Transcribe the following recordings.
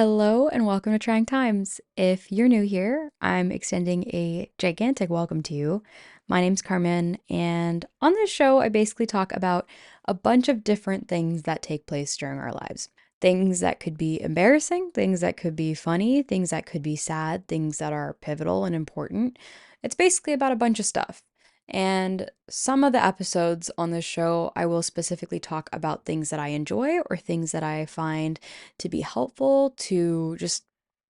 Hello and welcome to Trying Times. If you're new here, I'm extending a gigantic welcome to you. My name's Carmen, and on this show, I basically talk about a bunch of different things that take place during our lives. Things that could be embarrassing, things that could be funny, things that could be sad, things that are pivotal and important. It's basically about a bunch of stuff. And some of the episodes on this show, I will specifically talk about things that I enjoy or things that I find to be helpful to just,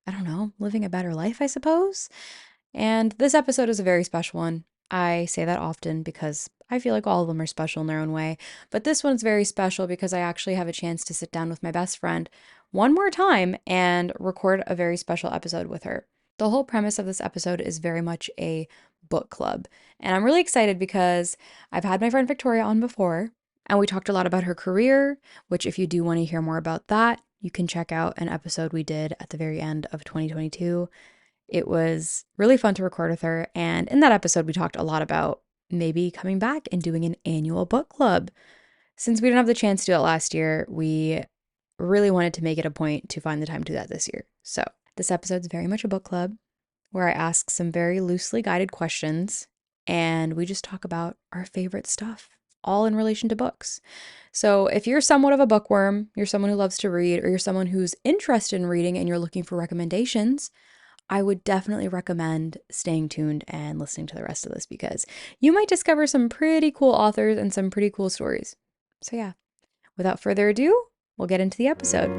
I don't know, living a better life, I suppose. And this episode is a very special one. I say that often because I feel like all of them are special in their own way. But this one's very special because I actually have a chance to sit down with my best friend one more time and record a very special episode with her. The whole premise of this episode is very much a book club. And I'm really excited because I've had my friend Victoria on before, and we talked a lot about her career, which, if you do want to hear more about that, you can check out an episode we did at the very end of 2022. It was really fun to record with her. And in that episode, we talked a lot about maybe coming back and doing an annual book club. Since we didn't have the chance to do it last year, we really wanted to make it a point to find the time to do that this year. So this episode's very much a book club where I ask some very loosely guided questions and we just talk about our favorite stuff, all in relation to books. So if you're somewhat of a bookworm, you're someone who loves to read, or you're someone who's interested in reading and you're looking for recommendations, I would definitely recommend staying tuned and listening to the rest of this because you might discover some pretty cool authors and some pretty cool stories. So yeah, without further ado, we'll get into the episode.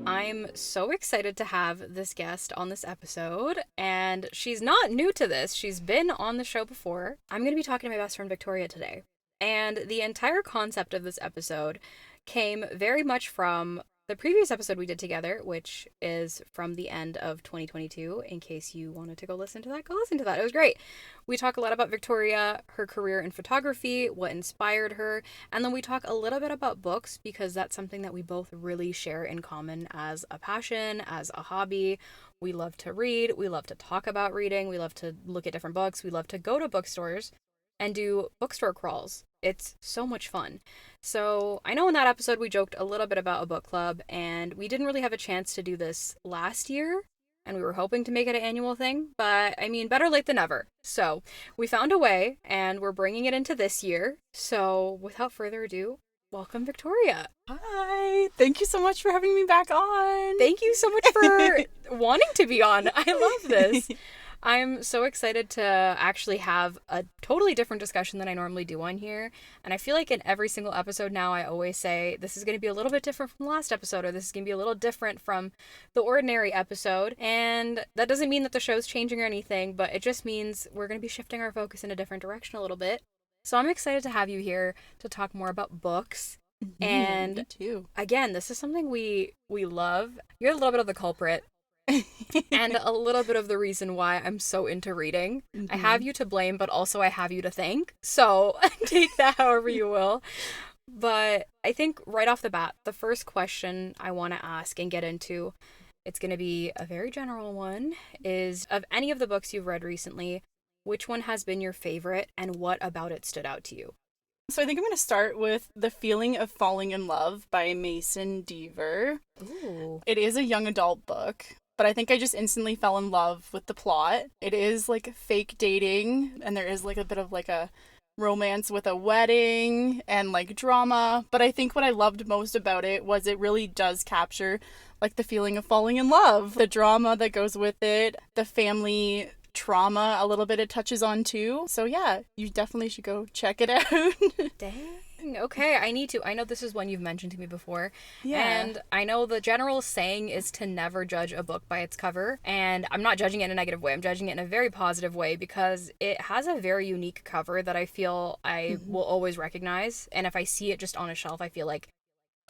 I'm so excited to have this guest on this episode, and she's not new to this. She's been on the show before. I'm going to be talking to my best friend Victoria today. And the entire concept of this episode came very much from the previous episode we did together, which is from the end of 2022. In case you wanted to go listen to that, go listen to that. It was great. We talk a lot about Victoria, her career in photography, what inspired her, and then we talk a little bit about books because that's something that we both really share in common as a passion, as a hobby. We love to read, we love to talk about reading, we love to look at different books, we love to go to bookstores and do bookstore crawls. It's so much fun. So I know in that episode we joked a little bit about a book club, and we didn't really have a chance to do this last year, and we were hoping to make it an annual thing, but I mean, better late than never. So we found a way, and we're bringing it into this year. So without further ado, welcome Victoria. Hi, thank you so much for having me back on. Thank you so much for wanting to be on. I love this. I'm so excited to actually have a totally different discussion than I normally do on here. And I feel like in every single episode now, I always say this is going to be a little bit different from the last episode, or this is going to be a little different from the ordinary episode. And that doesn't mean that the show's changing or anything, but it just means we're going to be shifting our focus in a different direction a little bit. So I'm excited to have you here to talk more about books. And me too. Again, this is something we love. You're a little bit of the culprit. And a little bit of the reason why I'm so into reading. Mm-hmm. I have you to blame, but also I have you to thank. So take that however you will. But I think right off the bat, the first question I want to ask and get into, it's going to be a very general one, is of any of the books you've read recently, which one has been your favorite and what about it stood out to you? So I think I'm going to start with The Feeling of Falling in Love by Mason Deaver. Ooh. It is a young adult book, but I think I just instantly fell in love with the plot. It is like fake dating, and there is like a bit of like a romance with a wedding and like drama. But I think what I loved most about it was it really does capture like the feeling of falling in love, the drama that goes with it, the family trauma a little bit it touches on too. So yeah, you definitely should go check it out. Dang. Okay, I need to. I know this is one you've mentioned to me before. Yeah. And I know the general saying is to never judge a book by its cover. And I'm not judging it in a negative way. I'm judging it in a very positive way because it has a very unique cover that I feel I will always recognize. And if I see it just on a shelf, I feel like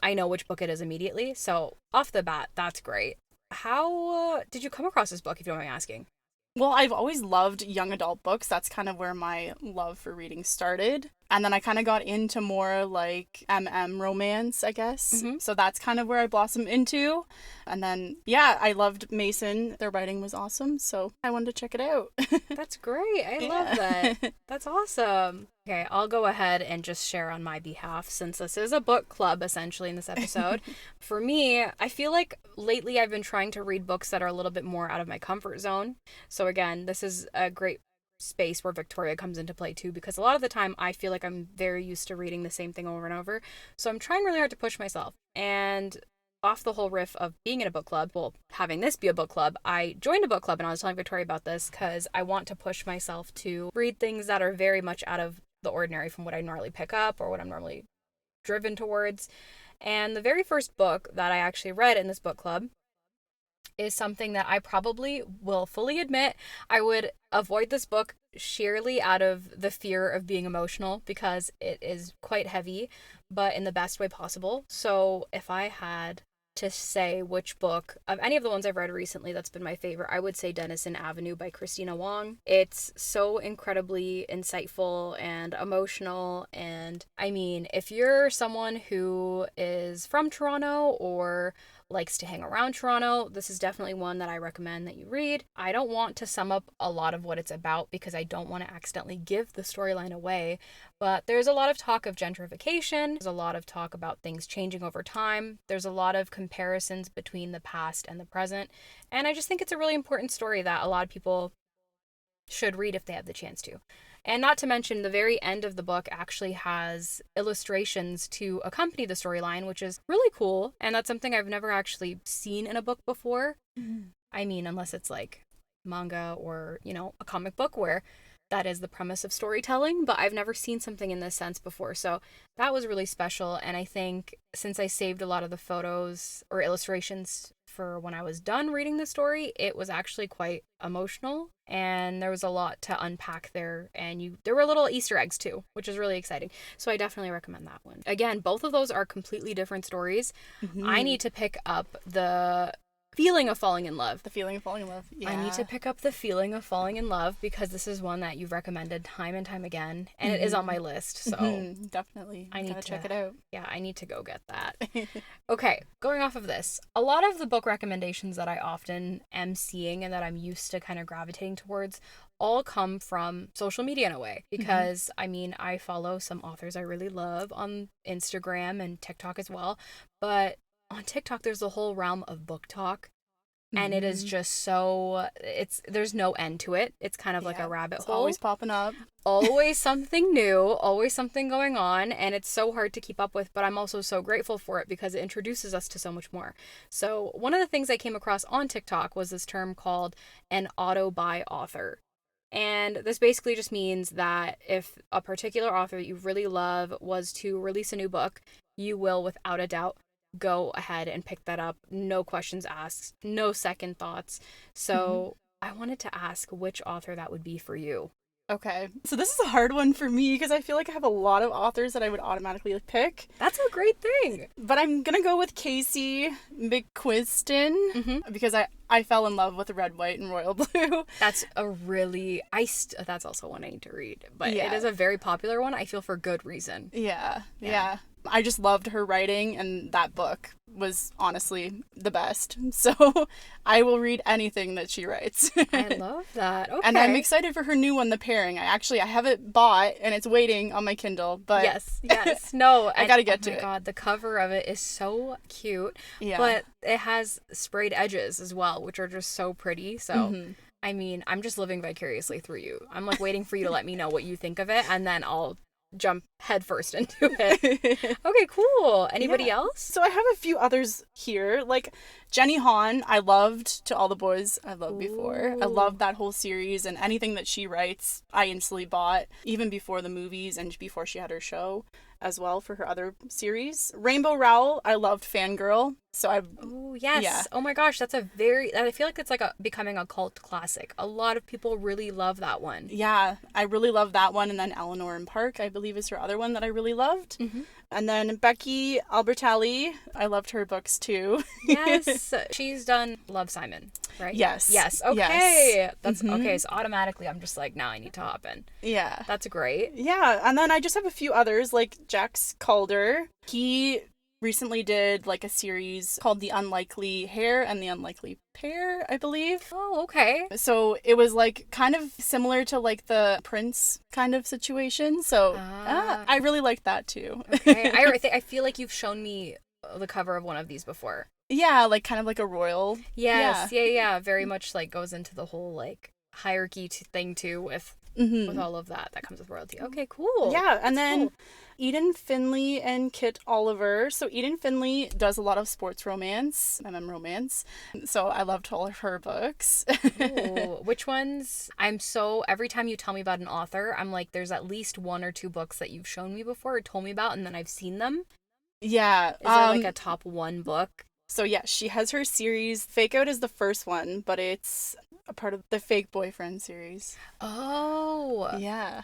I know which book it is immediately. So off the bat, that's great. How did you come across this book, if you don't mind me asking? Well, I've always loved young adult books. That's kind of where my love for reading started. And then I kind of got into more like romance, I guess. Mm-hmm. So that's kind of where I blossomed into. And then, yeah, I loved Mason. Their writing was awesome. So I wanted to check it out. That's great. I love that. That's awesome. Okay, I'll go ahead and just share on my behalf since this is a book club essentially in this episode. For me, I feel like lately I've been trying to read books that are a little bit more out of my comfort zone. So again, this is a great space where Victoria comes into play too, because a lot of the time I feel like I'm very used to reading the same thing over and over. So I'm trying really hard to push myself. And off the whole riff of being in a book club, well, having this be a book club, I joined a book club and I was telling Victoria about this because I want to push myself to read things that are very much out of the ordinary from what I normally pick up or what I'm normally driven towards. And the very first book that I actually read in this book club is something that I probably will fully admit I would avoid this book sheerly out of the fear of being emotional because it is quite heavy, but in the best way possible. So if I had to say which book of any of the ones I've read recently that's been my favorite, I would say Denison Avenue by Christina Wong. It's so incredibly insightful and emotional. And I mean, if you're someone who is from Toronto or likes to hang around Toronto, this is definitely one that I recommend that you read. I don't want to sum up a lot of what it's about because I don't want to accidentally give the storyline away, but there's a lot of talk of gentrification. There's a lot of talk about things changing over time. There's a lot of comparisons between the past and the present, and I just think it's a really important story that a lot of people should read if they have the chance to. And not to mention, the very end of the book actually has illustrations to accompany the storyline, which is really cool. And that's something I've never actually seen in a book before. Mm-hmm. I mean, unless it's like manga or, you know, a comic book where that is the premise of storytelling, but I've never seen something in this sense before. So that was really special. And I think since I saved a lot of the photos or illustrations for when I was done reading the story, it was actually quite emotional and there was a lot to unpack there, and there were little Easter eggs too, which is really exciting. So I definitely recommend that one. Again, both of those are completely different stories. Mm-hmm. I need to pick up the Feeling of Falling in Love. The Feeling of Falling in Love. Yeah. I need to pick up The Feeling of Falling in Love because this is one that you've recommended time and time again, and it is on my list. So definitely, I need to check it out. Yeah, I need to go get that. Okay, going off of this, a lot of the book recommendations that I often am seeing and that I'm used to kind of gravitating towards all come from social media in a way because I mean, I follow some authors I really love on Instagram and TikTok as well, but on TikTok, there's a whole realm of BookTok, and it is just so, there's no end to it. It's kind of like a rabbit hole. Always popping up. Always something new, always something going on, and it's so hard to keep up with, but I'm also so grateful for it because it introduces us to so much more. So one of the things I came across on TikTok was this term called an auto-buy author. And this basically just means that if a particular author that you really love was to release a new book, you will, without a doubt, go ahead and pick that up. No questions asked, no second thoughts. So I wanted to ask which author that would be for you. Okay. So this is a hard one for me because I feel like I have a lot of authors that I would automatically pick. That's a great thing. But I'm going to go with Casey McQuiston because I fell in love with Red, White, and Royal Blue. That's a really, that's also one I need to read. But it is a very popular one, I feel, for good reason. Yeah. I just loved her writing, and that book was honestly the best. So I will read anything that she writes. I love that. Okay. And I'm excited for her new one, The Pairing. I have it bought, and it's waiting on my Kindle. But yes. No, I gotta get to it. Oh my god, the cover of it is so cute. Yeah. But it has sprayed edges as well, which are just so pretty. So I mean, I'm just living vicariously through you. I'm like waiting for you to let me know what you think of it, and then I'll jump headfirst into it. Okay, cool. Anybody else? So I have a few others here. Like Jenny Han, I loved To All the Boys I Loved Before. I loved that whole series, and anything that she writes, I instantly bought, even before the movies and before she had her show as well for her other series. Rainbow Rowell, I loved Fangirl. So Oh, yes. Yeah. Oh my gosh, I feel like it's like becoming a cult classic. A lot of people really love that one. Yeah, I really love that one. And then Eleanor and Park, I believe, is her other one that I really loved. And then Becky Albertalli, I loved her books too. Yes, she's done Love, Simon. right? Yes. Yes. Yes. Okay. That's okay. So automatically I'm just like, now I need to hop in. Yeah. That's great. Yeah, and then I just have a few others, like Jax Calder. He recently did like a series called The Unlikely Hair and the Unlikely Pair, I believe. Oh, okay. So it was like kind of similar to like the Prince kind of situation. So I really liked that too. Okay. I feel like you've shown me the cover of one of these before. Yeah, like kind of like a royal. Yes. Yeah. Very much like goes into the whole like hierarchy thing too with all of that comes with royalty. Okay, cool. Yeah, and That's then cool. Eden Finley and Kit Oliver. So Eden Finley does a lot of sports romance, romance. So I loved all of her books. Ooh, which ones? Every time you tell me about an author, I'm like, there's at least one or two books that you've shown me before or told me about, and then I've seen them. Yeah. Is there like a top one book? So yeah, she has her series. Fake Out is the first one, but it's a part of the Fake Boyfriend series. Oh. Yeah.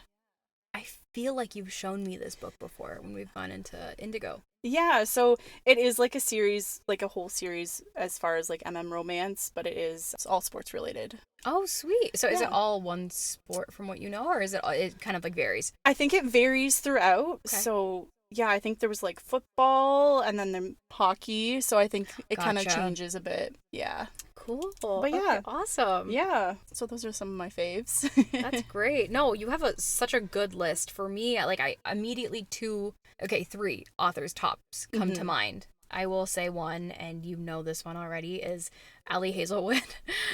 I feel like you've shown me this book before when we've gone into Indigo. Yeah, so it is like a series, like a whole series as far as like romance, but it's all sports related. Oh, sweet. So is it Yeah. all one sport from what you know, or is it kind of like varies? I think it varies throughout. Okay. So yeah, I think there was like football and then the hockey. So I think it kind of Gotcha. changes a bit. Yeah. Cool. But yeah. Okay, awesome. Yeah. So those are some of my faves. That's great. No, you have such a good list. For me, like I immediately three authors tops come to mind. I will say one, and you know this one already, is Allie Hazelwood.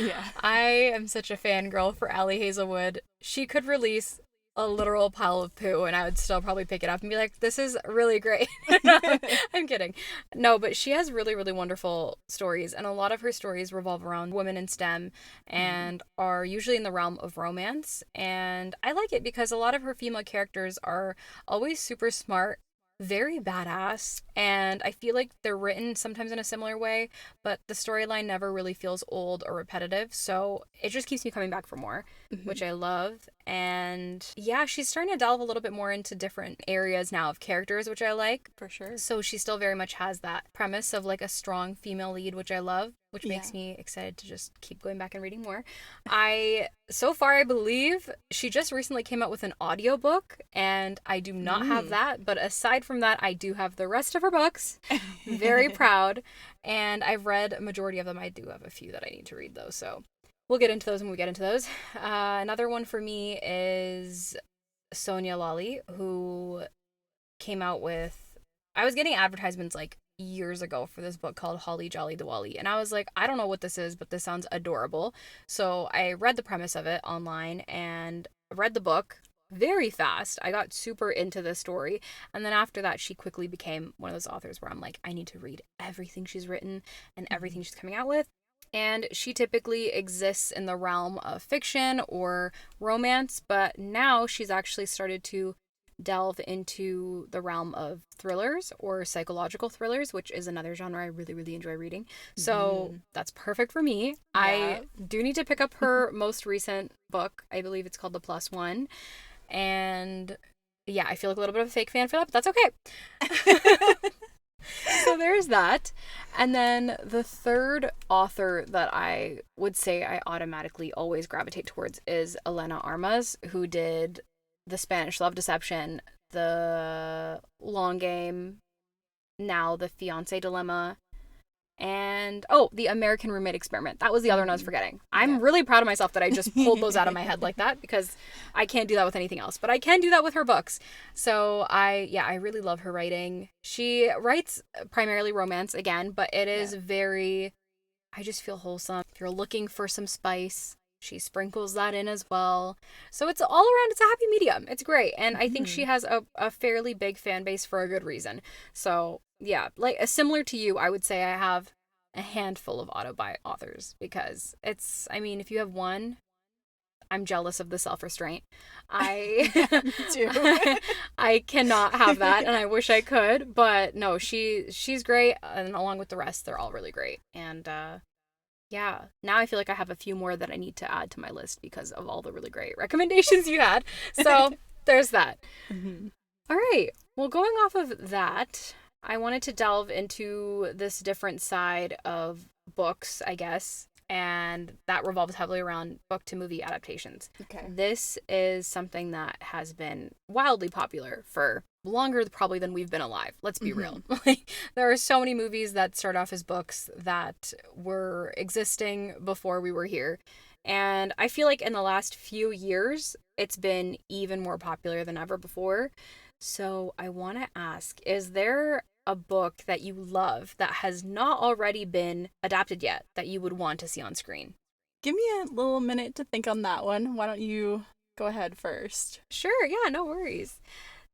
Yeah. I am such a fangirl for Allie Hazelwood. She could release a literal pile of poo and I would still probably pick it up and be like, this is really great. I'm kidding. No, but she has really, really wonderful stories, and a lot of her stories revolve around women in STEM and are usually in the realm of romance. And I like it because a lot of her female characters are always super smart, very badass, and I feel like they're written sometimes in a similar way, but the storyline never really feels old or repetitive, so it just keeps me coming back for more, which I love. And yeah, she's starting to delve a little bit more into different areas now of characters, which I like. For sure. So she still very much has that premise of like a strong female lead, which I love, which makes me excited to just keep going back and reading more. So far, I believe she just recently came out with an audiobook, and I do not have that. But aside from that, I do have the rest of her books. Very proud. And I've read a majority of them. I do have a few that I need to read, though. So we'll get into those when we get into those. Another one for me is Sonia Lawley, who came out with... I was getting advertisements like years ago for this book called Holly Jolly Diwali, and I was like, I don't know what this is, but this sounds adorable. So I read the premise of it online and read the book very fast. I got super into this story, and then after that she quickly became one of those authors where I'm like, I need to read everything she's written and everything she's coming out with. And she typically exists in the realm of fiction or romance, but now she's actually started to delve into the realm of thrillers or psychological thrillers, which is another genre I really, really enjoy reading. So that's perfect for me. Yeah. I do need to pick up her most recent book. I believe it's called The Plus One. And yeah, I feel like a little bit of a fake fan for that, but that's okay. So there's that. And then the third author that I would say I automatically always gravitate towards is Elena Armas, who did The Spanish Love Deception, The Long Game, now The Fiancé Dilemma, and The American Roommate Experiment. That was the other one I was forgetting. I'm really proud of myself that I just pulled those out of my head like that, because I can't do that with anything else, but I can do that with her books. So I really love her writing. She writes primarily romance again, but it is very, I just feel wholesome. If you're looking for some spice, she sprinkles that in as well. So it's all around, it's a happy medium. It's great. And I think she has a fairly big fan base for a good reason. So yeah, like similar to you, I would say I have a handful of auto-buy authors, because it's, I mean, if you have one, I'm jealous of the self-restraint. Me too. I cannot have that, and I wish I could, but no, she's great, and along with the rest, they're all really great. And yeah, now I feel like I have a few more that I need to add to my list because of all the really great recommendations you had. So there's that. All right. Well, going off of that, I wanted to delve into this different side of books, I guess. and that revolves heavily around book to movie adaptations. Okay. This is something that has been wildly popular for longer probably than we've been alive. Let's be real. Like, there are so many movies that start off as books that were existing before we were here. And I feel like in the last few years, it's been even more popular than ever before. So I want to ask, is there a book that you love that has not already been adapted yet that you would want to see on screen? Give me a little minute to think on that one. Why don't you go ahead first? Sure, yeah, no worries.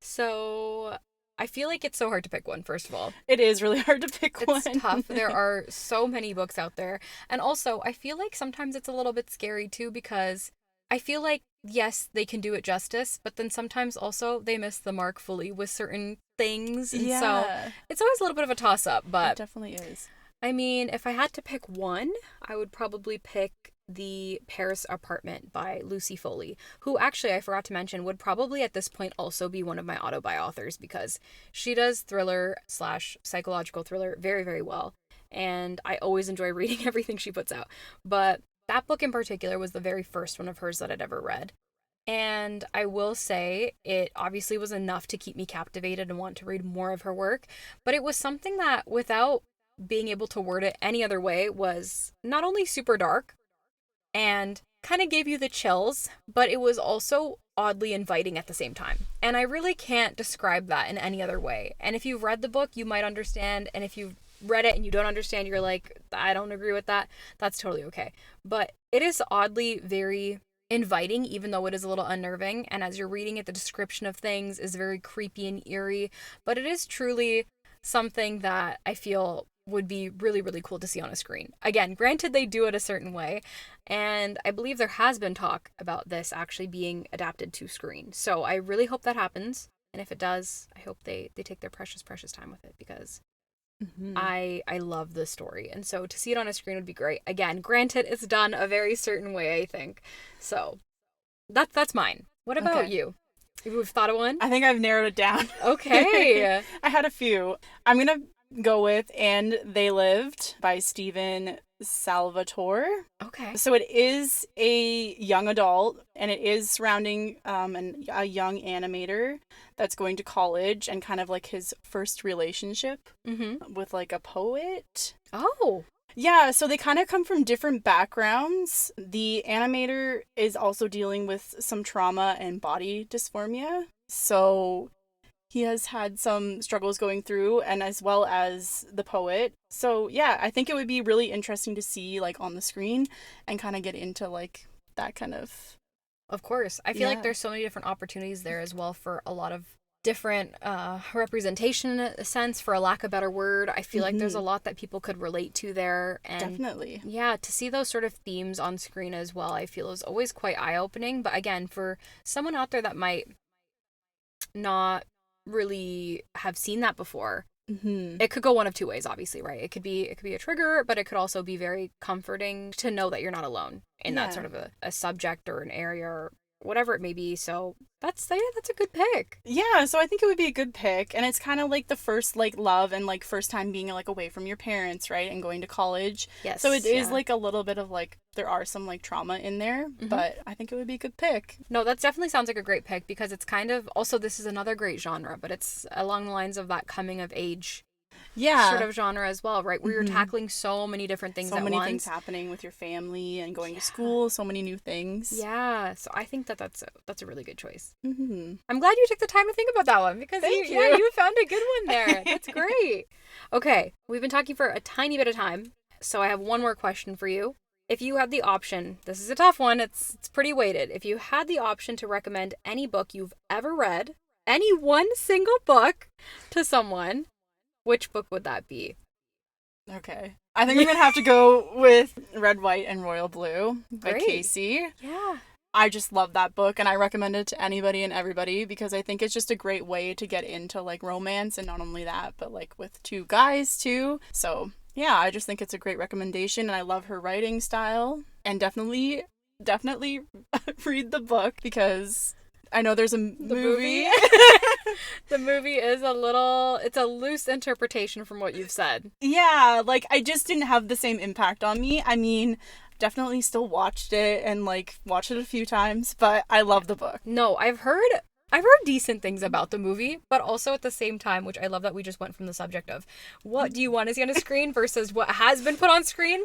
So I feel like it's so hard to pick one, first of all. It is really hard to pick one. It's tough. There are so many books out there. And also, I feel like sometimes it's a little bit scary too, because I feel like, yes, they can do it justice, but then sometimes also they miss the mark fully with certain things. And so it's always a little bit of a toss up, but it definitely is. I mean, if I had to pick one, I would probably pick The Paris Apartment by Lucy Foley, who actually, I forgot to mention, would probably at this point also be one of my auto-buy authors, because she does thriller slash psychological thriller very, very well. And I always enjoy reading everything she puts out. But that book in particular was the very first one of hers that I'd ever read. And I will say it obviously was enough to keep me captivated and want to read more of her work. But it was something that, without being able to word it any other way, was not only super dark and kind of gave you the chills, but it was also oddly inviting at the same time. And I really can't describe that in any other way. And if you've read the book, you might understand. And if you've read it and you don't understand, you're like, I don't agree with that. That's totally okay. But it is oddly very inviting, even though it is a little unnerving. And as you're reading it, the description of things is very creepy and eerie. But it is truly something that I feel would be really, really cool to see on a screen. Again, granted, they do it a certain way, and I believe there has been talk about this actually being adapted to screen. So I really hope that happens, and if it does, I hope they take their precious, precious time with it, because I love this story, and so to see it on a screen would be great. Again, granted, it's done a very certain way, I think. So that's mine. What about you? You've thought of one? I think I've narrowed it down. Okay. I had a few. I'm going to go with And They Lived by Stephen Salvatore. Okay. So it is a young adult, and it is surrounding a young animator that's going to college, and kind of like his first relationship with like a poet. Oh. Yeah, so they kind of come from different backgrounds. The animator is also dealing with some trauma and body dysphoria. So he has had some struggles going through, and as well as the poet. So yeah, I think it would be really interesting to see like on the screen and kind of get into like that kind of... Of course. I feel like there's so many different opportunities there as well for a lot of different representation, in a sense, for a lack of a better word. I feel like there's a lot that people could relate to there. And definitely. Yeah, to see those sort of themes on screen as well, I feel is always quite eye-opening. But again, for someone out there that might not really have seen that before, it could go one of two ways, obviously, right? It could be a trigger, but it could also be very comforting to know that you're not alone in that sort of a subject or an area or whatever it may be. So that's a good pick. Yeah, so I think it would be a good pick, and it's kind of like the first like love and like first time being like away from your parents, right, and going to college. Yes. So it is like a little bit of like there are some like trauma in there, but I think it would be a good pick. No, that definitely sounds like a great pick, because it's kind of also, this is another great genre, but it's along the lines of that coming of age sort of genre as well, right? Where you're tackling so many different things at once. So many things happening with your family and going to school, so many new things. Yeah, so I think that's a really good choice. I'm glad you took the time to think about that one, because you found a good one there. That's great. Okay, we've been talking for a tiny bit of time, so I have one more question for you. If you had the option, this is a tough one, it's pretty weighted. If you had the option to recommend any book you've ever read, any one single book to someone, which book would that be? Okay. I think I'm going to have to go with Red, White, and Royal Blue by Casey. Yeah. I just love that book, and I recommend it to anybody and everybody, because I think it's just a great way to get into like romance, and not only that, but like with two guys too. So yeah, I just think it's a great recommendation, and I love her writing style, and definitely read the book, because I know there's a movie. The movie is it's a loose interpretation from what you've said. Yeah, like I just didn't have the same impact on me. I mean, definitely still watched it and like watched it a few times, but I love the book. No, I've heard decent things about the movie, but also at the same time, which I love that we just went from the subject of what do you want to see on a screen versus what has been put on screen.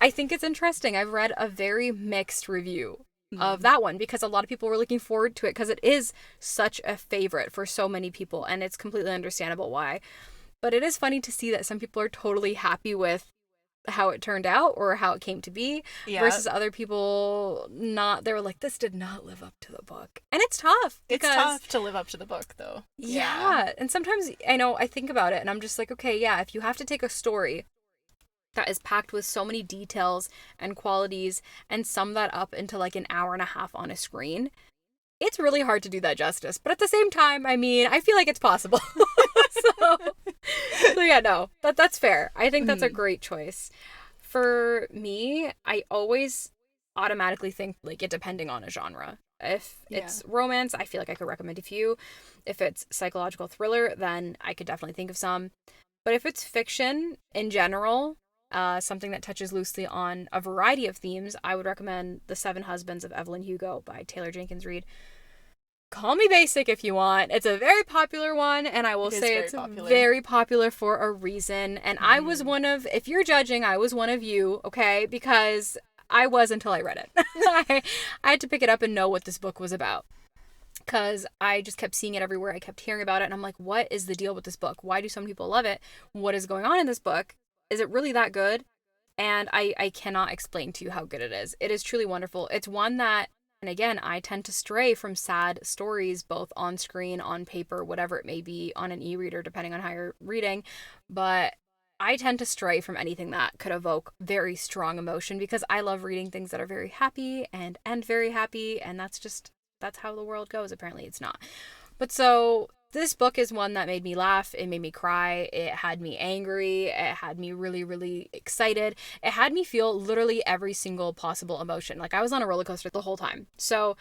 I think it's interesting. I've read a very mixed review of that one because a lot of people were looking forward to it because it is such a favorite for so many people, and it's completely understandable why. But it is funny to see that some people are totally happy with how it turned out or how it came to be versus other people not. They were like, this did not live up to the book. And it's tough. It's tough to live up to the book, though. Yeah. And sometimes I think about it and I'm just like, okay, yeah, if you have to take a story that is packed with so many details and qualities and sum that up into like an hour and a half on a screen, it's really hard to do that justice. But at the same time, I mean, I feel like it's possible. so, so yeah, no, that's fair. I think that's a great choice. For me, I always automatically think like it depending on a genre. If it's romance, I feel like I could recommend a few. If it's psychological thriller, then I could definitely think of some. But if it's fiction in general, something that touches loosely on a variety of themes, I would recommend The Seven Husbands of Evelyn Hugo by Taylor Jenkins Reid. Call me basic if you want. It's a very popular one, and I will say it's very popular for a reason. And I was one of, if you're judging, I was one of you, okay? Because I was until I read it. I had to pick it up and know what this book was about. Because I just kept seeing it everywhere. I kept hearing about it, and I'm like, what is the deal with this book? Why do some people love it? What is going on in this book? Is it really that good? And I cannot explain to you how good it is. It is truly wonderful. It's one that, and again, I tend to stray from sad stories, both on screen, on paper, whatever it may be, on an e-reader, depending on how you're reading. But I tend to stray from anything that could evoke very strong emotion because I love reading things that are very happy and end very happy. And that's how the world goes. Apparently it's not. But so this book is one that made me laugh. It made me cry. It had me angry. It had me really, really excited. It had me feel literally every single possible emotion. Like I was on a roller coaster the whole time. So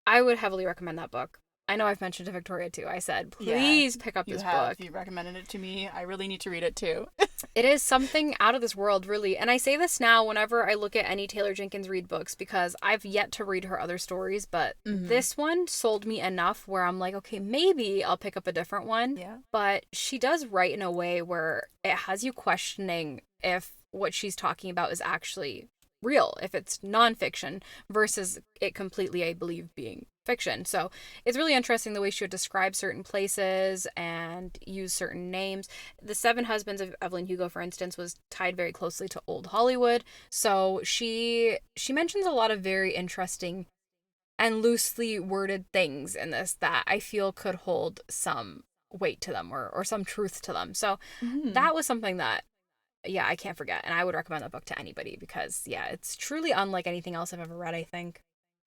I would heavily recommend that book. I know I've mentioned to Victoria too. I said, please pick up this book. You recommended it to me. I really need to read it too. It is something out of this world, really. And I say this now whenever I look at any Taylor Jenkins Reid books because I've yet to read her other stories, but this one sold me enough where I'm like, okay, maybe I'll pick up a different one. Yeah. But she does write in a way where it has you questioning if what she's talking about is actually real, if it's nonfiction versus it completely, I believe, being fiction. So it's really interesting the way she would describe certain places and use certain names. The Seven Husbands of Evelyn Hugo, for instance, was tied very closely to old Hollywood. So she mentions a lot of very interesting and loosely worded things in this that I feel could hold some weight to them or some truth to them. So that was something that I can't forget. And I would recommend that book to anybody because, it's truly unlike anything else I've ever read, I think.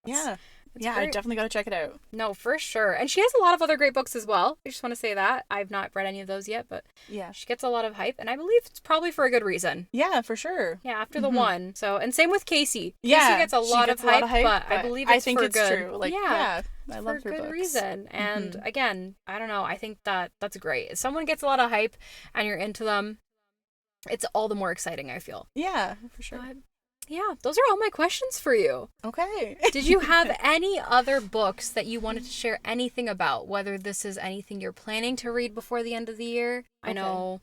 It's I definitely got to check it out. No, for sure. And she has a lot of other great books as well. I just want to say that. I've not read any of those yet, but she gets a lot of hype. And I believe it's probably for a good reason. Yeah, for sure. Yeah, after the one. So, and same with Casey. Yeah, Casey gets a lot of hype, but I believe it's for good. True. Like, I love her good books. reason. And again, I don't know. I think that's great. If someone gets a lot of hype and you're into them, it's all the more exciting, I feel. Yeah, for sure. But, those are all my questions for you. Okay. Did you have any other books that you wanted to share anything about? Whether this is anything you're planning to read before the end of the year? Okay. I know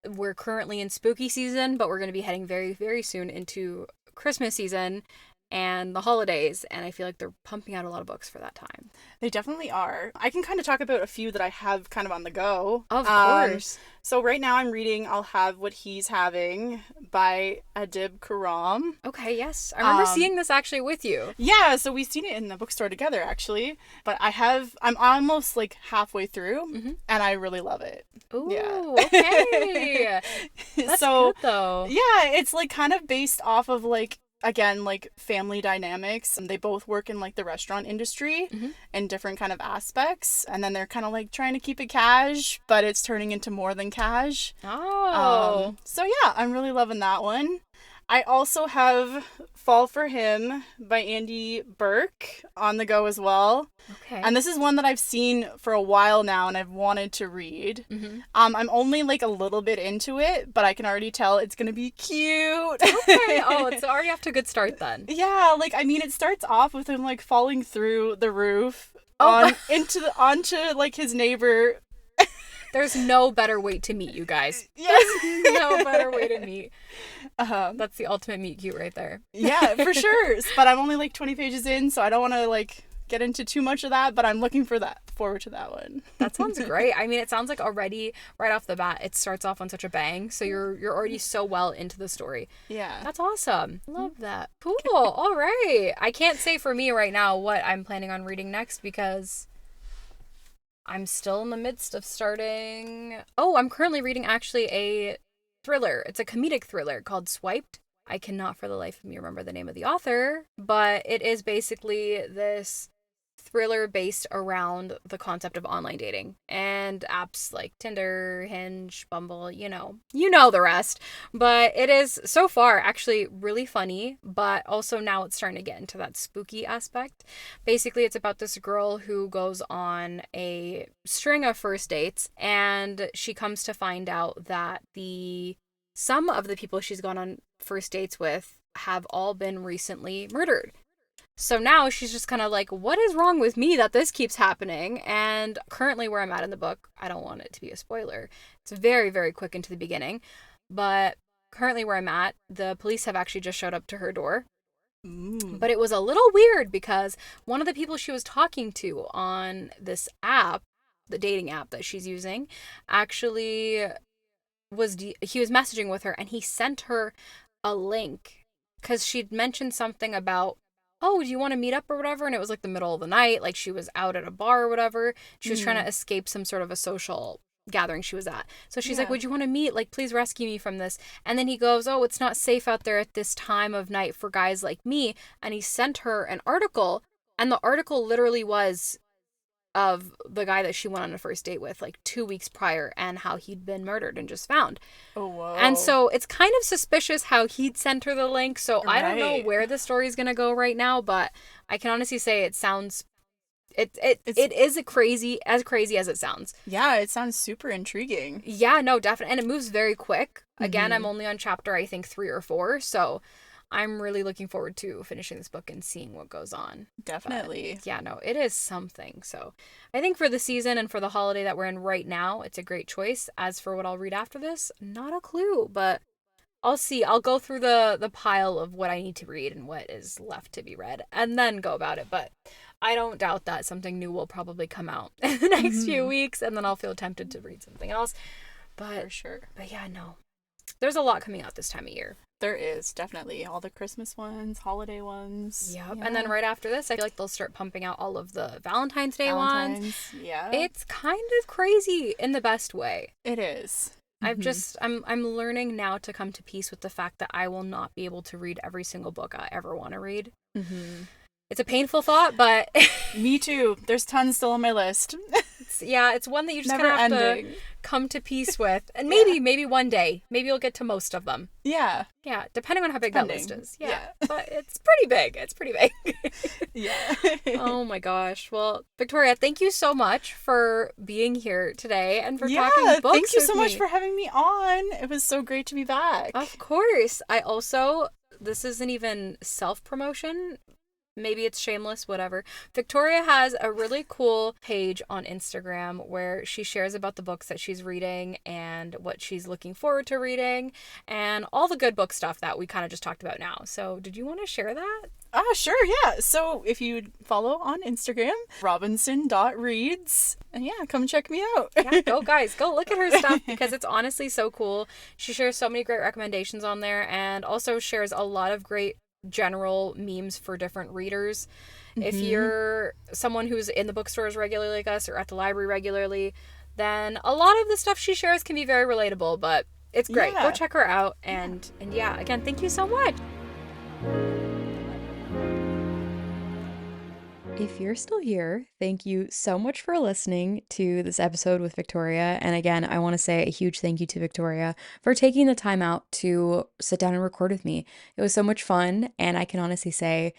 we're currently in spooky season, but we're going to be heading very, very soon into Christmas season and the holidays, and I feel like they're pumping out a lot of books for that time. They definitely are. I can kind of talk about a few that I have kind of on the go. Of course. So right now I'm reading I'll Have What He's Having by Adib Khorram. Okay, yes. I remember seeing this actually with you. Yeah, so we've seen it in the bookstore together actually. But I'm almost like halfway through and I really love it. Ooh, okay. That's good though. Yeah, it's like kind of based off of like again, like family dynamics, and they both work in like the restaurant industry in different kind of aspects, and then they're kind of like trying to keep it cash, but it's turning into more than cash. So yeah, I'm really loving that one. I also have Fall for Him by Andy Burke on the go as well. Okay. And this is one that I've seen for a while now and I've wanted to read. Mm-hmm. I'm only like a little bit into it, but I can already tell it's going to be cute. Okay. Oh, it's already off to a good start then. Yeah, like I mean it starts off with him like falling through the roof Oh, onto like his neighbor. there's no better way to meet, you guys. Yes. No better way to meet. Uh-huh. That's the ultimate meet cute right there. Yeah, for sure. But I'm only like 20 pages in, so I don't want to like get into too much of that, but I'm looking forward to that one. That sounds great. I mean, it sounds like already right off the bat it starts off on such a bang, so you're already so well into the story. Yeah. That's awesome. Love that. Cool. All right. I can't say for me right now what I'm planning on reading next because I'm still in the midst of starting. Oh, I'm currently reading actually a thriller. It's a comedic thriller called Swiped. I cannot for the life of me remember the name of the author, but it is basically this thriller based around the concept of online dating and apps like Tinder, Hinge, Bumble, you know the rest. But it is so far actually really funny, but also now it's starting to get into that spooky aspect. Basically, it's about this girl who goes on a string of first dates and she comes to find out that some of the people she's gone on first dates with have all been recently murdered. So now she's just kind of like, what is wrong with me that this keeps happening? And currently where I'm at in the book, I don't want it to be a spoiler. It's very, very quick into the beginning. But currently where I'm at, the police have actually just showed up to her door. Ooh. But it was a little weird because one of the people she was talking to on this app, the dating app that she's using, actually he was messaging with her and he sent her a link because she'd mentioned something about, oh, do you want to meet up or whatever? And it was like the middle of the night, like she was out at a bar or whatever. She was trying to escape some sort of a social gathering she was at. So she's like, would you want to meet? Like, please rescue me from this. And then he goes, oh, it's not safe out there at this time of night for guys like me. And he sent her an article. And the article literally was of the guy that she went on a first date with like 2 weeks prior and how he'd been murdered and just found. Oh, whoa. And so it's kind of suspicious how he'd sent her the link. So I don't know where the story's going to go right now, but I can honestly say it sounds, it is as crazy as it sounds. Yeah, it sounds super intriguing. Yeah, no, definitely. And it moves very quick. Again, I'm only on chapter, I think 3 or 4. So I'm really looking forward to finishing this book and seeing what goes on. Definitely. But yeah, no, it is something. So I think for the season and for the holiday that we're in right now, it's a great choice. As for what I'll read after this, not a clue, but I'll see. I'll go through the pile of what I need to read and what is left to be read and then go about it. But I don't doubt that something new will probably come out in the next few weeks and then I'll feel tempted to read something else. But for sure. But yeah, no. There's a lot coming out this time of year. There is, definitely. All the Christmas ones, holiday ones. Yep. Yeah. And then right after this, I feel like they'll start pumping out all of the Valentine's Day ones. Yeah. It's kind of crazy in the best way. It is. I'm learning now to come to peace with the fact that I will not be able to read every single book I ever want to read. It's a painful thought, but me too. There's tons still on my list. It's one that you just kind of have to come to peace with. And maybe one day, maybe you'll get to most of them. Yeah, depending on how big that list is. Yeah. But it's pretty big. Yeah. Oh my gosh. Well, Victoria, thank you so much for being here today and for talking books with me. Thank you so much for having me on. It was so great to be back. Of course. This isn't even self-promotion. Maybe it's shameless, whatever. Victoria has a really cool page on Instagram where she shares about the books that she's reading and what she's looking forward to reading and all the good book stuff that we kind of just talked about now. So did you want to share that? Sure, yeah. So if you follow on Instagram, robinson.reads, and come check me out. Yeah, go look at her stuff because it's honestly so cool. She shares so many great recommendations on there and also shares a lot of great general memes for different readers. If you're someone who's in the bookstores regularly like us or at the library regularly, then a lot of the stuff she shares can be very relatable, but it's great. Go check her out and again, thank you so much. If you're still here, thank you so much for listening to this episode with Victoria. And again, I want to say a huge thank you to Victoria for taking the time out to sit down and record with me. It was so much fun, and I can honestly say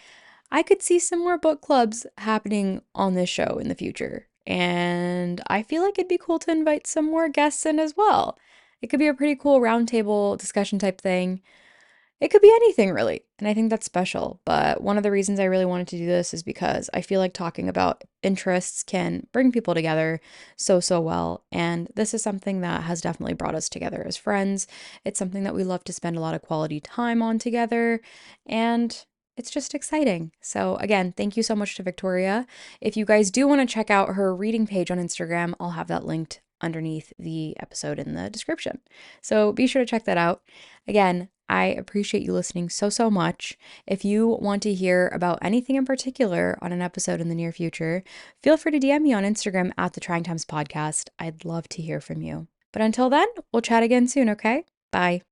I could see some more book clubs happening on this show in the future. And I feel like it'd be cool to invite some more guests in as well. It could be a pretty cool roundtable discussion type thing. It could be anything really, and I think that's special. But one of the reasons I really wanted to do this is because I feel like talking about interests can bring people together so well. And this is something that has definitely brought us together as friends. It's something that we love to spend a lot of quality time on together. And it's just exciting. So, again, thank you so much to Victoria. If you guys do want to check out her reading page on Instagram, I'll have that linked underneath the episode in the description. So, be sure to check that out. Again, I appreciate you listening so much. If you want to hear about anything in particular on an episode in the near future, feel free to DM me on Instagram at the Trying Times Podcast. I'd love to hear from you. But until then, we'll chat again soon, okay? Bye.